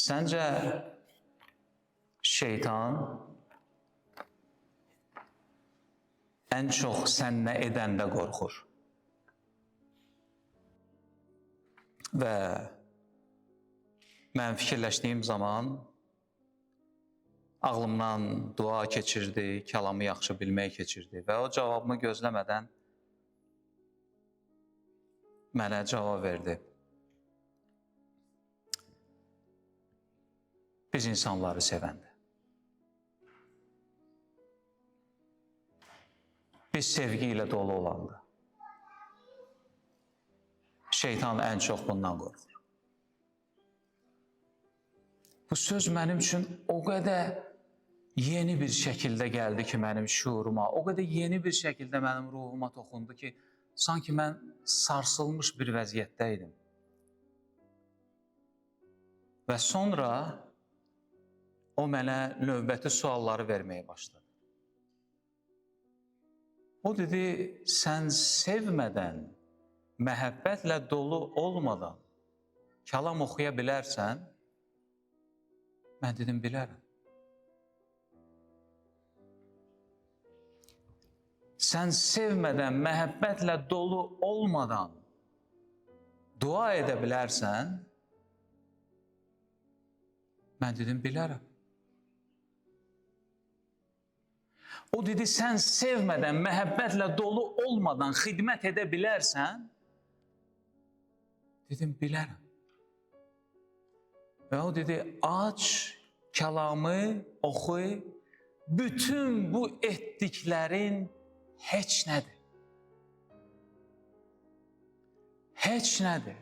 Səncə şeytan ən çox sən nə edəndə qorxur? Və mən fikirləşdiyim zaman ağlımdan dua keçirdi, kəlamı yaxşı bilmək keçirdi və o cavabımı gözləmədən mənə cavab verdi. Biz insanları sevəndə. Biz sevgi ilə dolu olanda. Şeytan ən çox bundan qorxur. Bu söz mənim üçün o qədər yeni bir şəkildə gəldi ki, mənim şuuruma, o qədər yeni bir şəkildə mənim ruhuma toxundu ki, sanki mən sarsılmış bir vəziyyətdə idim. Və sonra o mənə növbəti sualları verməyə başladı. O dedi, sən sevmədən, məhəbbətlə dolu olmadan kəlam oxuya bilərsən? Mən dedim, bilərəm. Sən sevmədən, məhəbbətlə dolu olmadan dua edə bilərsən? Mən dedim, bilərəm. O dedi, sən sevmədən, məhəbbətlə dolu olmadan xidmət edə bilərsən? Dedim, bilərəm. Və o dedi, aç, kəlamı oxu, bütün bu etdiklərin heç nədir. Heç nədir.